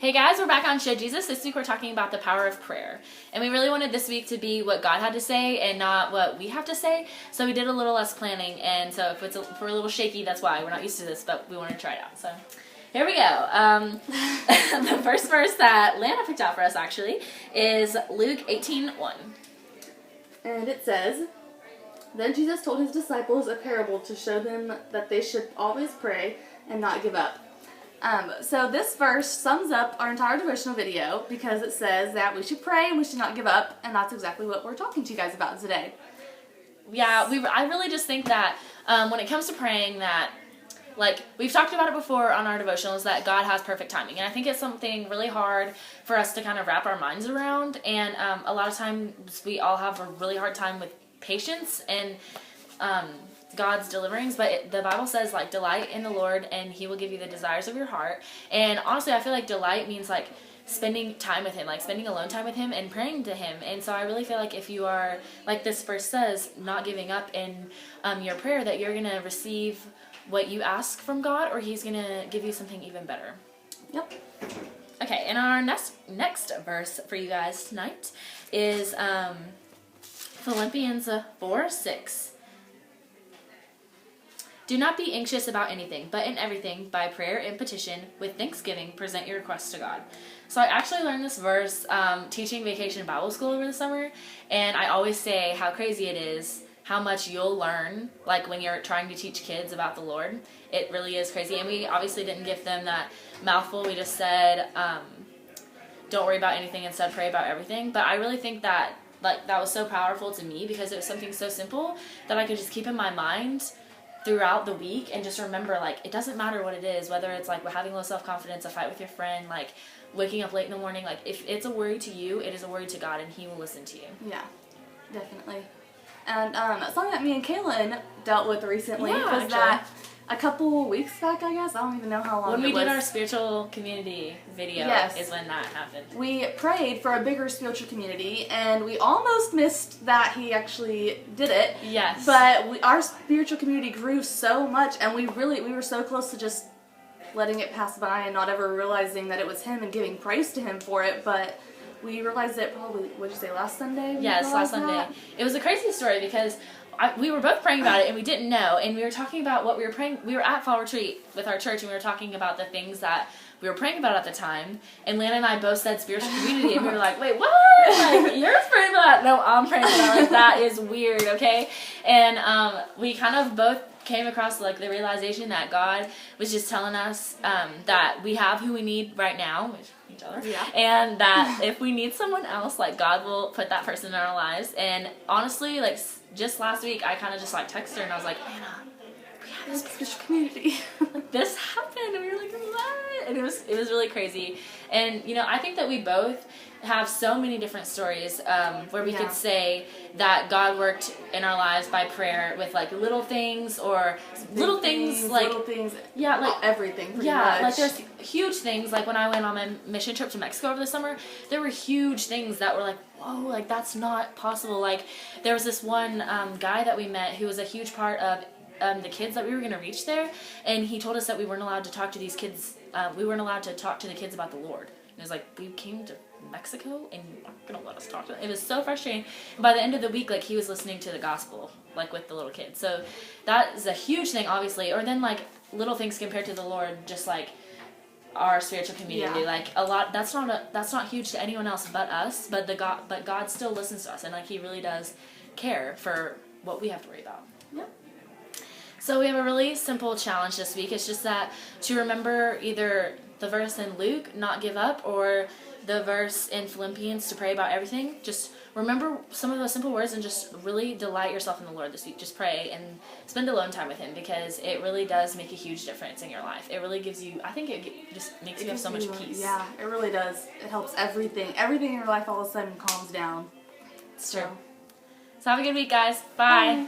Hey guys, we're back on Show Jesus. This week we're talking about the power of prayer. And we really wanted this week to be what God had to say and not what we have to say. So we did a little less planning. And so if we're a little shaky, that's why. We're not used to this, but we wanted to try it out. So here we go. The first verse that Lana picked out for us actually is Luke 18:1. And it says, "Then Jesus told his disciples a parable to show them that they should always pray and not give up." So this verse sums up our entire devotional video because it says that we should pray and we should not give up, and that's exactly what we're talking to you guys about today. Yeah, I really just think that when it comes to praying that, like, we've talked about it before on our devotionals, that God has perfect timing. And I think it's something really hard for us to kind of wrap our minds around. And a lot of times we all have a really hard time with patience and God's deliverings, but the Bible says, like, delight in the Lord and he will give you the desires of your heart. And honestly, I feel like delight means, like, spending time with him, like spending alone time with him and praying to him. And so I really feel like if you are, like this verse says, not giving up in your prayer, that you're going to receive what you ask from God, or he's going to give you something even better. Yep. Okay, and our next verse for you guys tonight is Philippians 4:6. "Do not be anxious about anything, but in everything, by prayer and petition, with thanksgiving, present your requests to God." So I actually learned this verse teaching Vacation Bible School over the summer, and I always say how crazy it is how much you'll learn, like, when you're trying to teach kids about the Lord. It really is crazy, and we obviously didn't give them that mouthful. We just said, don't worry about anything, instead pray about everything. But I really think that, like, that was so powerful to me because it was something so simple that I could just keep in my mind throughout the week and just remember, like, it doesn't matter what it is, whether it's like having low self-confidence, a fight with your friend, like waking up late in the morning, like, if it's a worry to you, it is a worry to God, and he will listen to you. Yeah, definitely. And something that me and Kaylin dealt with recently was actually. that a couple weeks back, I guess, I don't even know how long when we it was. did our spiritual community video, Yes. is when that happened. We prayed for a bigger spiritual community, and we almost missed that he actually did it. Yes. But our spiritual community grew so much, and we were so close to just letting it pass by and not ever realizing that it was him and giving praise to him for it. But we realized it probably, what did you say, last Sunday? Yes, last Sunday. It was a crazy story because we were both praying about it and we didn't know, and we were talking about what we were praying. We were at fall retreat with our church and we were talking about the things that we were praying about at the time, and Lana and I both said spiritual community, and we were like, wait, what? Like, you're praying about that? No, I'm praying about that. Like, that is weird, okay? And we kind of both came across, like, the realization that God was just telling us that we have who we need right now, which each other, yeah. And that if we need someone else, like, God will put that person in our lives. And honestly, like, just last week, I kind of just, like, texted her and I was like, Anna, we have this spiritual community. Like, this happened, and we were like, what? And it was really crazy. And, you know, I think that we both have so many different stories where we could say that God worked in our lives by prayer with, like, little things or little things, yeah, like everything pretty much. Like, there's huge things. Like, when I went on my mission trip to Mexico over the summer, there were huge things that were like, whoa, like, that's not possible. Like, there was this one guy that we met who was a huge part of the kids that we were going to reach there, and he told us that we weren't allowed to talk to these kids, we weren't allowed to talk to the kids about the Lord. And it was like, we came to Mexico and you aren't going to let us talk to them. It was so frustrating. And by the end of the week, like, he was listening to the gospel, like, with the little kids. So that is a huge thing, obviously. Or then, like, little things compared to the Lord, just like our spiritual community, like, a lot. That's not huge to anyone else but us. But God still listens to us, and, like, he really does care for what we have to worry about. Yep. So we have a really simple challenge this week. It's just that to remember either the verse in Luke, not give up, or the verse in Philippians, to pray about everything. Just remember some of those simple words and just really delight yourself in the Lord this week. Just pray and spend alone time with him, because it really does make a huge difference in your life. It really gives you, I think it just makes you have so much peace. Yeah, it really does. It helps everything. Everything in your life all of a sudden calms down. It's true. So have a good week, guys. Bye. Bye.